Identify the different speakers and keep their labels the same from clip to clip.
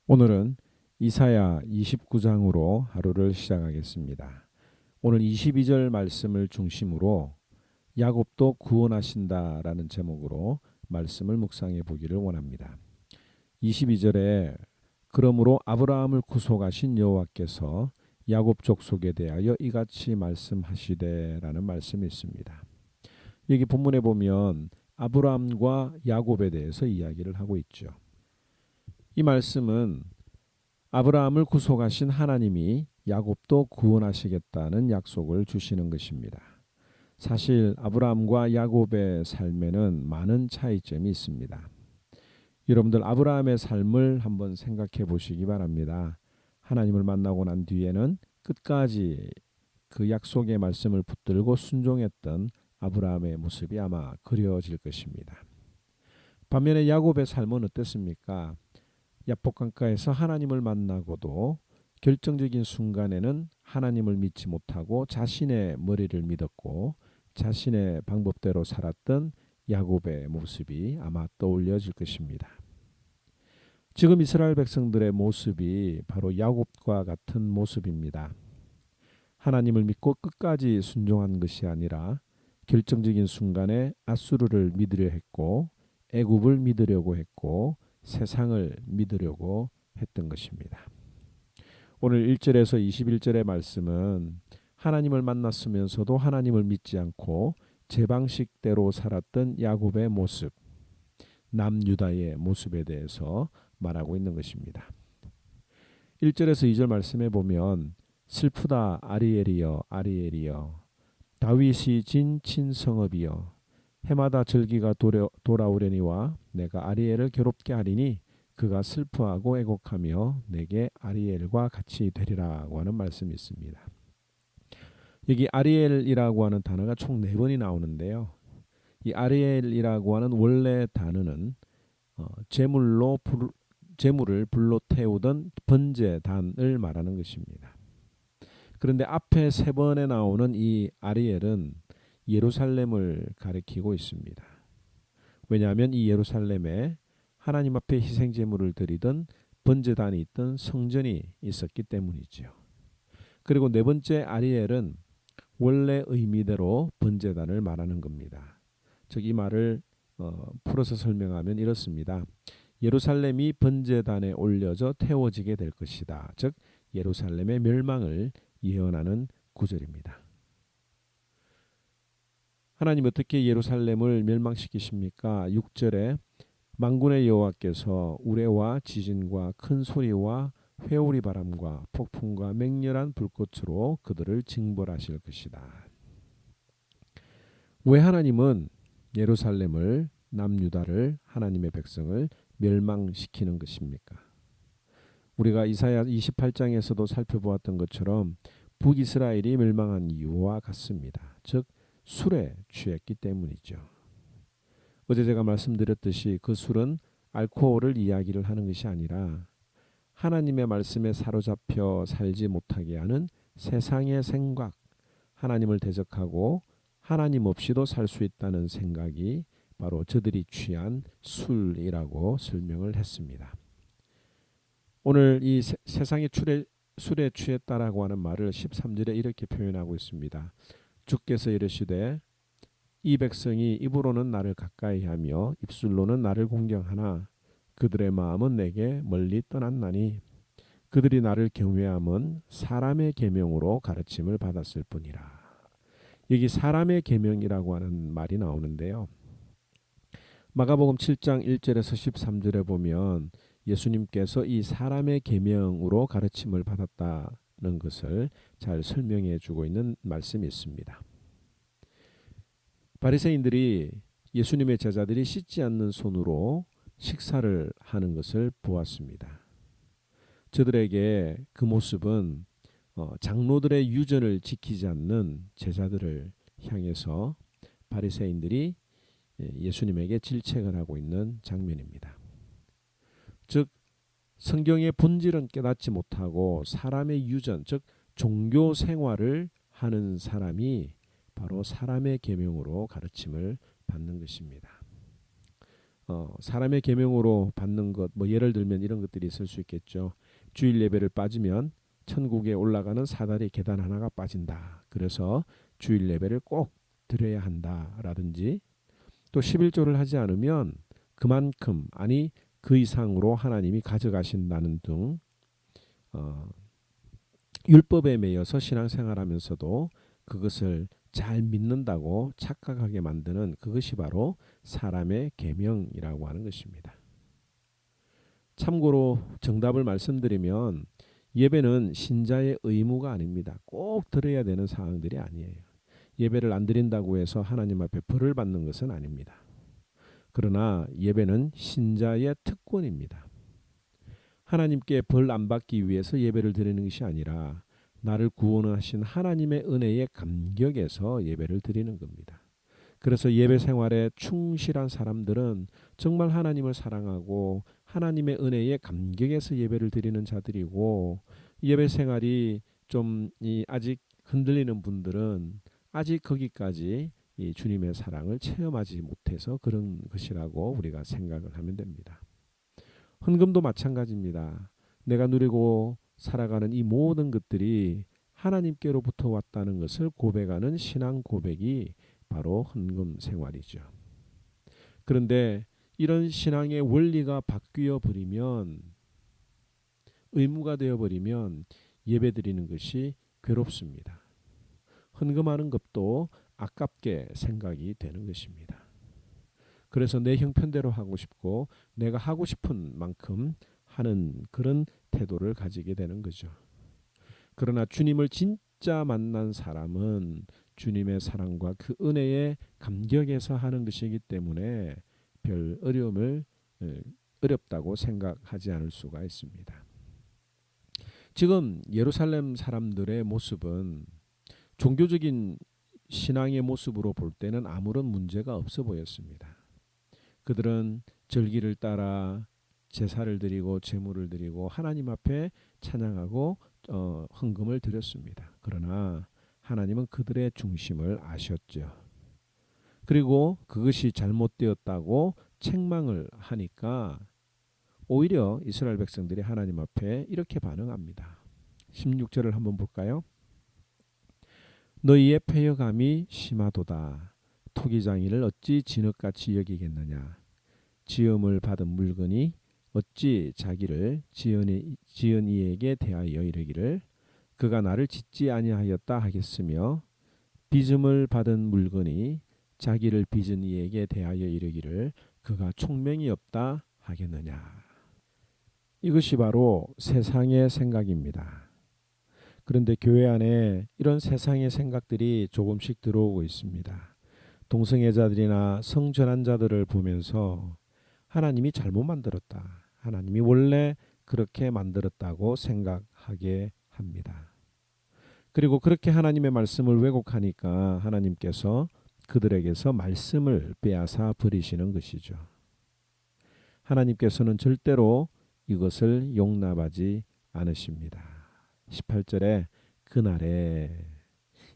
Speaker 1: 오늘은 이사야 29장으로 하루를 시작하겠습니다. 오늘 22절 말씀을 중심으로 야곱도 구원하신다라는 제목으로 말씀을 묵상해 보기를 원합니다. 22절에 그러므로 아브라함을 구속하신 여호와께서 야곱 족속에 대하여 이같이 말씀하시되라는 말씀이 있습니다. 여기 본문에 보면 아브라함과 야곱에 대해서 이야기를 하고 있죠. 이 말씀은 아브라함을 구속하신 하나님이 야곱도 구원하시겠다는 약속을 주시는 것입니다. 사실 아브라함과 야곱의 삶에는 많은 차이점이 있습니다. 여러분들 아브라함의 삶을 한번 생각해 보시기 바랍니다. 하나님을 만나고 난 뒤에는 끝까지 그 약속의 말씀을 붙들고 순종했던 아브라함의 모습이 아마 그려질 것입니다. 반면에 야곱의 삶은 어땠습니까? 야복강가에서 하나님을 만나고도 결정적인 순간에는 하나님을 믿지 못하고 자신의 머리를 믿었고 자신의 방법대로 살았던 야곱의 모습이 아마 떠올려질 것입니다. 지금 이스라엘 백성들의 모습이 바로 야곱과 같은 모습입니다. 하나님을 믿고 끝까지 순종한 것이 아니라 결정적인 순간에 앗수르를 믿으려 했고 애굽을 믿으려고 했고 세상을 믿으려고 했던 것입니다. 오늘 1절에서 21절의 말씀은 하나님을 만났으면서도 하나님을 믿지 않고 제 방식대로 살았던 야곱의 모습, 남유다의 모습에 대해서 말하고 있는 것입니다. 1절에서 2절 말씀에 보면 슬프다 아리엘이여 아리엘이여 다윗이 진 친성읍이여 해마다 절기가 돌아오려니와 내가 아리엘을 괴롭게 하리니 그가 슬퍼하고 애곡하며 내게 아리엘과 같이 되리라고 하는 말씀이 있습니다. 여기 아리엘이라고 하는 단어가 총 4번이 나오는데요. 이 아리엘이라고 하는 원래 단어는 재물을 불로 태우던 번제단을 말하는 것입니다. 그런데 앞에 3번에 나오는 이 아리엘은 예루살렘을 가리키고 있습니다. 왜냐하면 이 예루살렘에 하나님 앞에 희생 제물을 드리던 번제단이 있던 성전이 있었기 때문이죠. 그리고 4번째 아리엘은 원래 의미대로 번제단을 말하는 겁니다. 즉 이 말을 풀어서 설명하면 이렇습니다. 예루살렘이 번제단에 올려져 태워지게 될 것이다. 즉 예루살렘의 멸망을 예언하는 구절입니다. 하나님 어떻게 예루살렘을 멸망시키십니까? 6절에 만군의 여호와께서 우레와 지진과 큰 소리와 회오리 바람과 폭풍과 맹렬한 불꽃으로 그들을 징벌하실 것이다. 왜 하나님은 예루살렘을 남유다를 하나님의 백성을 멸망시키는 것입니까? 우리가 이사야 28장에서도 살펴보았던 것처럼 북이스라엘이 멸망한 이유와 같습니다. 즉 술에 취했기 때문이죠. 어제 제가 말씀드렸듯이 그 술은 알코올을 이야기를 하는 것이 아니라 하나님의 말씀에 사로잡혀 살지 못하게 하는 세상의 생각, 하나님을 대적하고 하나님 없이도 살 수 있다는 생각이 바로 저들이 취한 술이라고 설명을 했습니다. 오늘 이 세상의 술에 취했다라고 하는 말을 13절에 이렇게 표현하고 있습니다. 주께서 이르시되 이 백성이 입으로는 나를 가까이하며 입술로는 나를 공경하나 그들의 마음은 내게 멀리 떠났나니 그들이 나를 경외함은 사람의 계명으로 가르침을 받았을 뿐이라. 여기 사람의 계명이라고 하는 말이 나오는데요. 마가복음 7장 1절에서 13절에 보면 예수님께서 이 사람의 계명으로 가르침을 받았다는 것을 잘 설명해 주고 있는 말씀이 있습니다. 바리새인들이 예수님의 제자들이 씻지 않는 손으로 식사를 하는 것을 보았습니다. 저들에게 그 모습은 장로들의 유전을 지키지 않는 제자들을 향해서 바리새인들이 예수님에게 질책을 하고 있는 장면입니다. 즉 성경의 본질은 깨닫지 못하고 사람의 유전, 즉 종교 생활을 하는 사람이 바로 사람의 계명으로 가르침을 받는 것입니다. 사람의 계명으로 받는 것, 뭐 예를 들면 이런 것들이 있을 수 있겠죠. 주일 예배를 빠지면 천국에 올라가는 사다리 계단 하나가 빠진다. 그래서 주일 예배를 꼭 드려야 한다라든지, 또 11조를 하지 않으면 그만큼, 아니 그 이상으로 하나님이 가져가신다는 등 율법에 매여서 신앙생활하면서도 그것을 잘 믿는다고 착각하게 만드는 그것이 바로 사람의 계명이라고 하는 것입니다. 참고로 정답을 말씀드리면, 예배는 신자의 의무가 아닙니다. 꼭 드려야 되는 사항들이 아니에요. 예배를 안 드린다고 해서 하나님 앞에 벌을 받는 것은 아닙니다. 그러나 예배는 신자의 특권입니다. 하나님께 벌 안 받기 위해서 예배를 드리는 것이 아니라 나를 구원하신 하나님의 은혜에 감격해서 예배를 드리는 겁니다. 그래서 예배 생활에 충실한 사람들은 정말 하나님을 사랑하고 하나님의 은혜에 감격해서 예배를 드리는 자들이고, 예배 생활이 좀 아직 흔들리는 분들은 아직 거기까지 이 주님의 사랑을 체험하지 못해서 그런 것이라고 우리가 생각을 하면 됩니다. 헌금도 마찬가지입니다. 내가 누리고 살아가는 이 모든 것들이 하나님께로부터 왔다는 것을 고백하는 신앙 고백이 바로 헌금 생활이죠. 그런데 이런 신앙의 원리가 바뀌어 버리면, 의무가 되어 버리면 예배 드리는 것이 괴롭습니다. 헌금하는 것도 아깝게 생각이 되는 것입니다. 그래서 내 형편대로 하고 싶고 내가 하고 싶은 만큼 하는 그런 태도를 가지게 되는 거죠. 그러나 주님을 진짜 만난 사람은 주님의 사랑과 그 은혜에 감격해서 하는 것이기 때문에 별 어렵다고 생각하지 않을 수가 있습니다. 지금 예루살렘 사람들의 모습은 종교적인 신앙의 모습으로 볼 때는 아무런 문제가 없어 보였습니다. 그들은 절기를 따라 제사를 드리고 제물을 드리고 하나님 앞에 찬양하고 헌금을 드렸습니다. 그러나 하나님은 그들의 중심을 아셨죠. 그리고 그것이 잘못되었다고 책망을 하니까 오히려 이스라엘 백성들이 하나님 앞에 이렇게 반응합니다. 16절을 한번 볼까요? 너희의 패역함이 심하도다. 토기장이를 어찌 진흙같이 여기겠느냐. 지음을 받은 물건이 어찌 자기를 지은 이에게 대하여 이르기를 그가 나를 짓지 아니하였다 하겠으며, 빚음을 받은 물건이 자기를 빚은 이에게 대하여 이르기를 그가 총명이 없다 하겠느냐. 이것이 바로 세상의 생각입니다. 그런데 교회 안에 이런 세상의 생각들이 조금씩 들어오고 있습니다. 동성애자들이나 성전환자들을 보면서 하나님이 잘못 만들었다, 하나님이 원래 그렇게 만들었다고 생각하게 합니다. 그리고 그렇게 하나님의 말씀을 왜곡하니까 하나님께서 그들에게서 말씀을 빼앗아 버리시는 것이죠. 하나님께서는 절대로 이것을 용납하지 않으십니다. 18절에 그날에,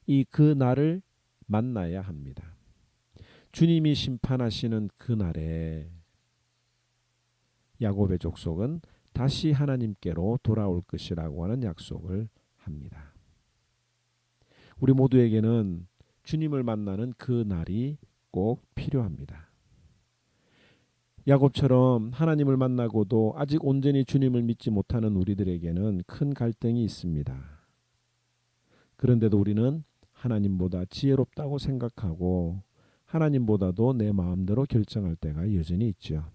Speaker 1: 이 그날을 만나야 합니다. 주님이 심판하시는 그날에 야곱의 족속은 다시 하나님께로 돌아올 것이라고 하는 약속을 합니다. 우리 모두에게는 주님을 만나는 그 날이 꼭 필요합니다. 야곱처럼 하나님을 만나고도 아직 온전히 주님을 믿지 못하는 우리들에게는 큰 갈등이 있습니다. 그런데도 우리는 하나님보다 지혜롭다고 생각하고 하나님보다도 내 마음대로 결정할 때가 여전히 있죠.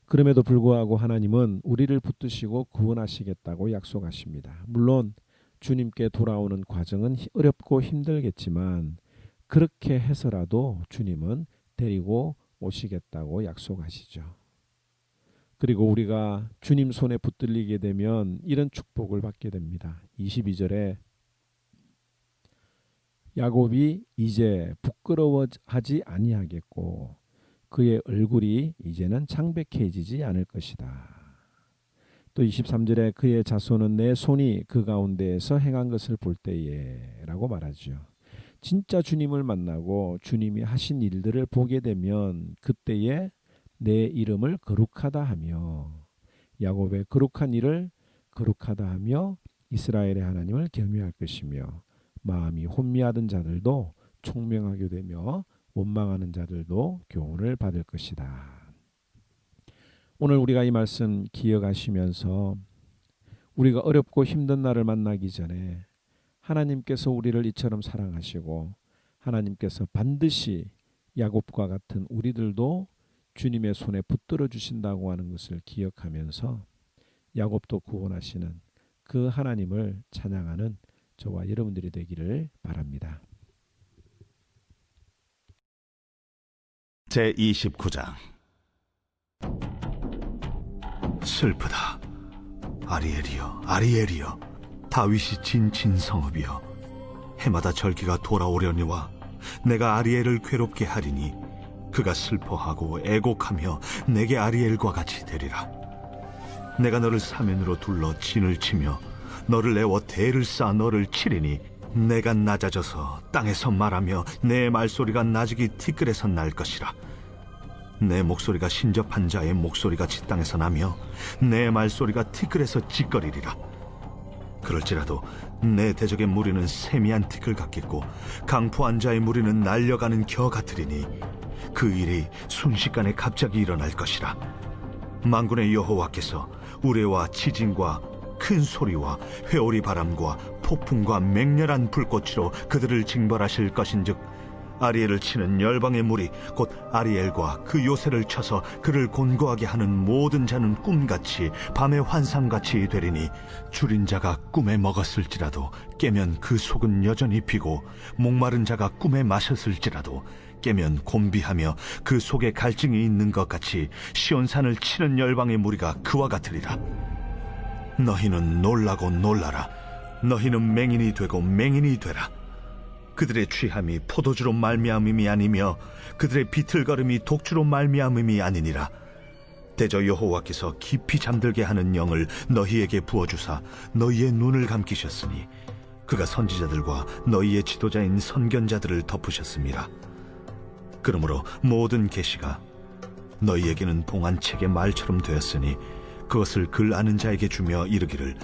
Speaker 1: 그럼에도 불구하고 하나님은 우리를 붙드시고 구원하시겠다고 약속하십니다. 물론 주님께 돌아오는 과정은 어렵고 힘들겠지만 그렇게 해서라도 주님은 데리고 오시겠다고 약속하시죠. 그리고 우리가 주님 손에 붙들리게 되면 이런 축복을 받게 됩니다. 22절에 야곱이 이제 부끄러워하지 아니하겠고 그의 얼굴이 이제는 창백해지지 않을 것이다. 또 23절에 그의 자손은 내 손이 그 가운데에서 행한 것을 볼 때에 라고 말하죠. 진짜 주님을 만나고 주님이 하신 일들을 보게 되면 그때에 내 이름을 거룩하다 하며, 야곱의 거룩한 일을 거룩하다 하며 이스라엘의 하나님을 경외할 것이며, 마음이 혼미하던 자들도 총명하게 되며 원망하는 자들도 교훈을 받을 것이다. 오늘 우리가 이 말씀 기억하시면서 우리가 어렵고 힘든 날을 만나기 전에 하나님께서 우리를 이처럼 사랑하시고 하나님께서 반드시 야곱과 같은 우리들도 주님의 손에 붙들어 주신다고 하는 것을 기억하면서 야곱도 구원하시는 그 하나님을 찬양하는 저와 여러분들이 되기를 바랍니다.
Speaker 2: 제29장. 슬프다. 아리엘이여, 아리엘이여, 다윗이 진친 성읍이여, 해마다 절기가 돌아오려니와 내가 아리엘을 괴롭게 하리니 그가 슬퍼하고 애곡하며 내게 아리엘과 같이 되리라. 내가 너를 사면으로 둘러 진을 치며 너를 내워 대를 쌓아 너를 치리니 내가 낮아져서 땅에서 말하며 내 말소리가 나직이 티끌에서 날 것이라. 내 목소리가 신접한 자의 목소리같이 땅에서 나며 내 말소리가 티끌에서 짖거리리라. 그럴지라도 내 대적의 무리는 세미한 티끌 같겠고 강포한 자의 무리는 날려가는 겨 같으리니 그 일이 순식간에 갑자기 일어날 것이라. 만군의 여호와께서 우레와 지진과 큰 소리와 회오리 바람과 폭풍과 맹렬한 불꽃으로 그들을 징벌하실 것인즉 아리엘을 치는 열방의 무리 곧 아리엘과 그 요새를 쳐서 그를 곤고하게 하는 모든 자는 꿈같이 밤의 환상같이 되리니 줄인 자가 꿈에 먹었을지라도 깨면 그 속은 여전히 비고 목마른 자가 꿈에 마셨을지라도 깨면 곤비하며 그 속에 갈증이 있는 것 같이 시온산을 치는 열방의 무리가 그와 같으리라. 너희는 놀라고 놀라라. 너희는 맹인이 되고 맹인이 되라. 그들의 취함이 포도주로 말미암음이 아니며 그들의 비틀거림이 독주로 말미암음이 아니니라. 대저 여호와께서 깊이 잠들게 하는 영을 너희에게 부어주사 너희의 눈을 감기셨으니 그가 선지자들과 너희의 지도자인 선견자들을 덮으셨습니다. 그러므로 모든 계시가 너희에게는 봉안책의 말처럼 되었으니 그것을 글 아는 자에게 주며 이르기를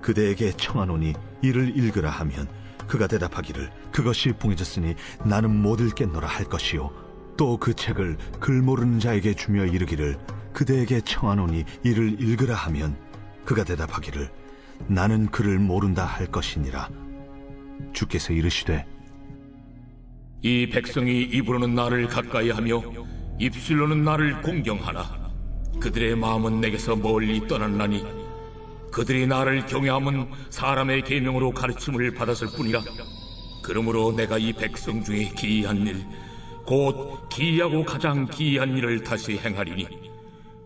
Speaker 2: 그대에게 청하노니 이를 읽으라 하면 그가 대답하기를 그것이 봉해졌으니 나는 못 읽겠노라 할 것이요 또 그 책을 글 모르는 자에게 주며 이르기를 그대에게 청하노니 이를 읽으라 하면 그가 대답하기를 나는 글을 모른다 할 것이니라. 주께서 이르시되
Speaker 3: 이 백성이 입으로는 나를 가까이하며 입술로는 나를 공경하나 그들의 마음은 내게서 멀리 떠났나니 그들이 나를 경외함은 사람의 계명으로 가르침을 받았을 뿐이라. 그러므로 내가 이 백성 중에 기이한 일 곧 기이하고 가장 기이한 일을 다시 행하리니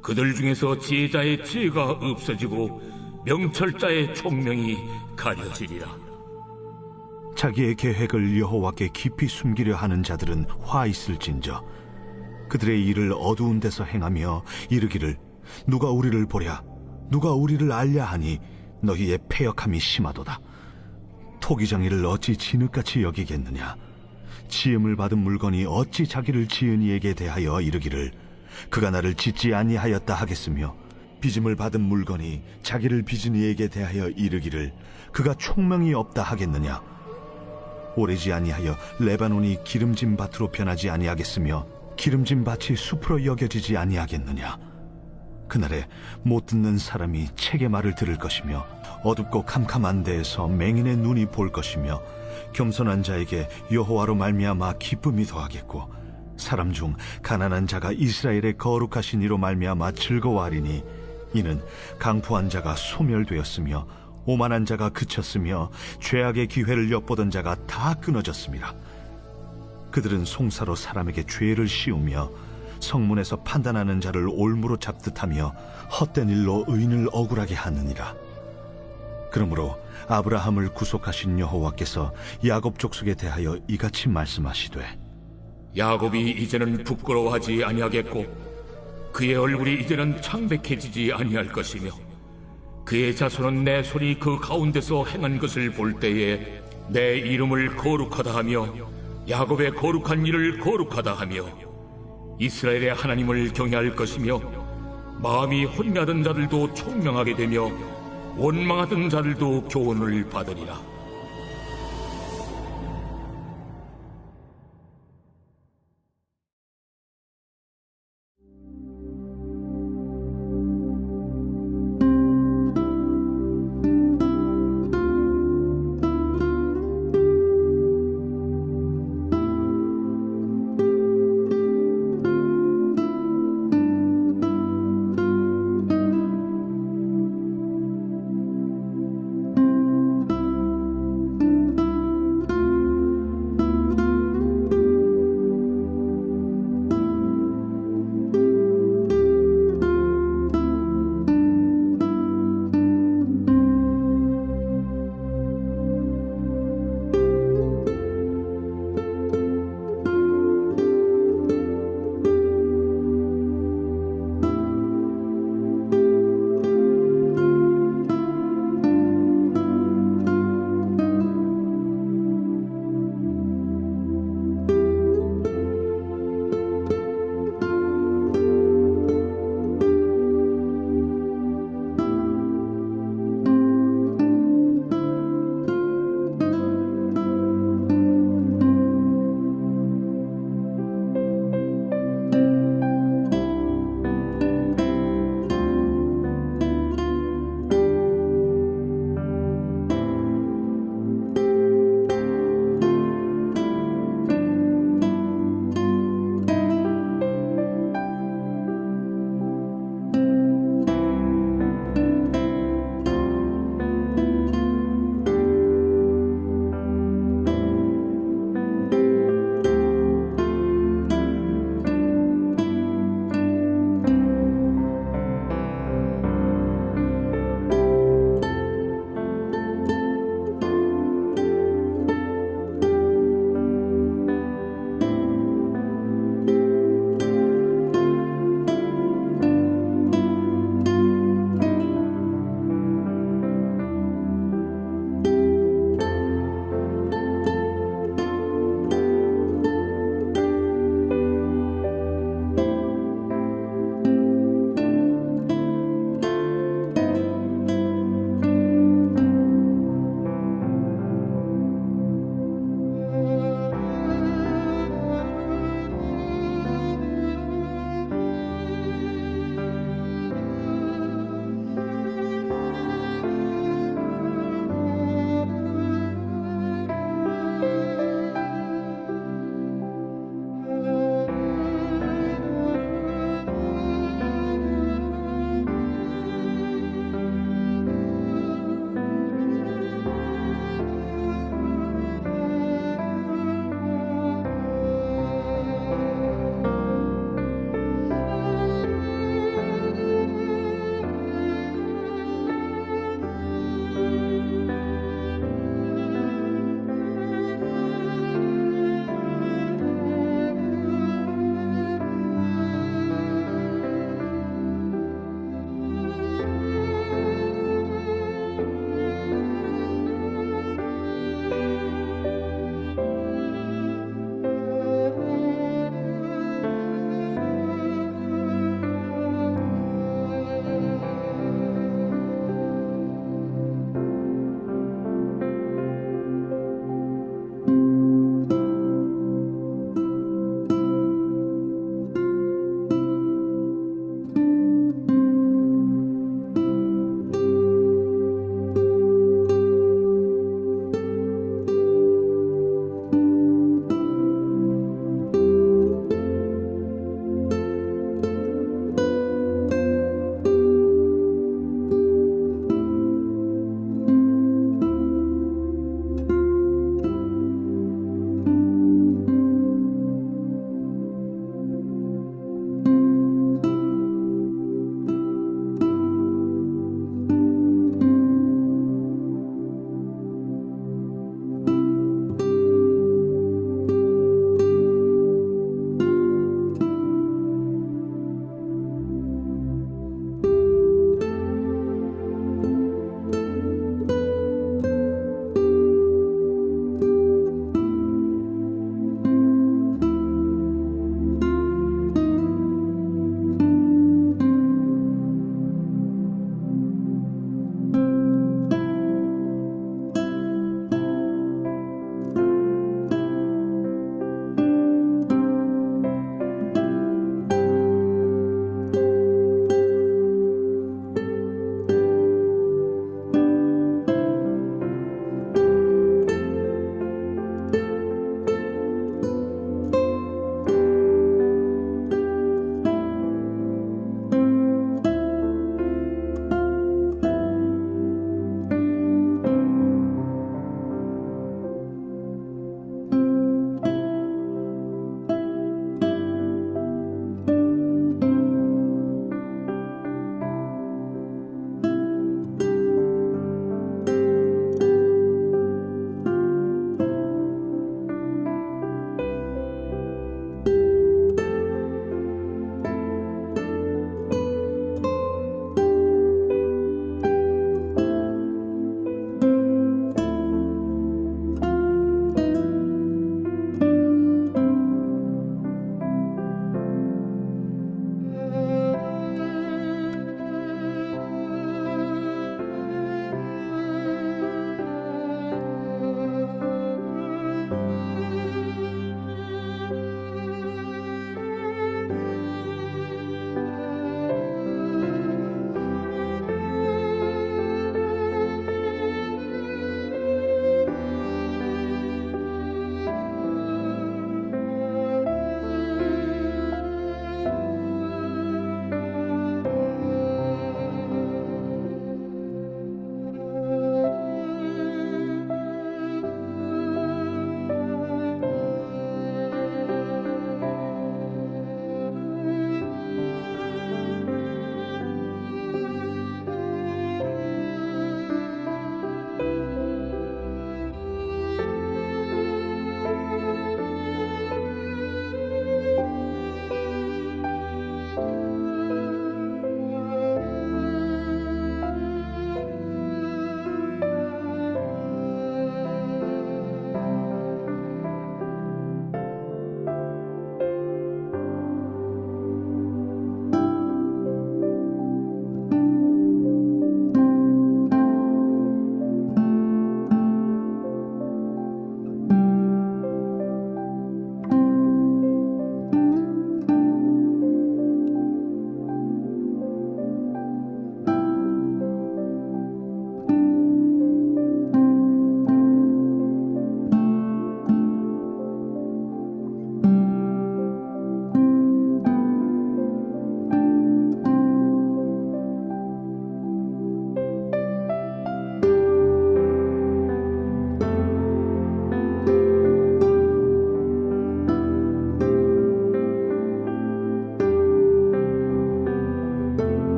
Speaker 3: 그들 중에서 지혜자의 지혜가 없어지고 명철자의 총명이 가려지리라.
Speaker 2: 자기의 계획을 여호와께 깊이 숨기려 하는 자들은 화 있을진저 그들의 일을 어두운 데서 행하며 이르기를 누가 우리를 보랴 누가 우리를 알랴 하니 너희의 패역함이 심하도다. 토기장이를 어찌 진흙같이 여기겠느냐. 지음을 받은 물건이 어찌 자기를 지은 이에게 대하여 이르기를 그가 나를 짓지 아니하였다 하겠으며 빚음을 받은 물건이 자기를 빚은 이에게 대하여 이르기를 그가 총명이 없다 하겠느냐. 오래지 아니하여 레바논이 기름진 밭으로 변하지 아니하겠으며 기름진 밭이 숲으로 여겨지지 아니하겠느냐. 그날에 못 듣는 사람이 책의 말을 들을 것이며 어둡고 캄캄한 데에서 맹인의 눈이 볼 것이며 겸손한 자에게 여호와로 말미암아 기쁨이 더하겠고 사람 중 가난한 자가 이스라엘의 거룩하신 이로 말미암아 즐거워하리니 이는 강포한 자가 소멸되었으며 오만한 자가 그쳤으며 죄악의 기회를 엿보던 자가 다 끊어졌습니다. 그들은 송사로 사람에게 죄를 씌우며 성문에서 판단하는 자를 올무로 잡듯하며 헛된 일로 의인을 억울하게 하느니라. 그러므로 아브라함을 구속하신 여호와께서 야곱 족속에 대하여 이같이 말씀하시되
Speaker 3: 야곱이 이제는 부끄러워하지 아니하겠고 그의 얼굴이 이제는 창백해지지 아니할 것이며 그의 자손은 내 손이 그 가운데서 행한 것을 볼 때에 내 이름을 거룩하다 하며 야곱의 거룩한 일을 거룩하다 하며 이스라엘의 하나님을 경외할 것이며 마음이 혼미하던 자들도 총명하게 되며 원망하던 자들도 교훈을 받으리라.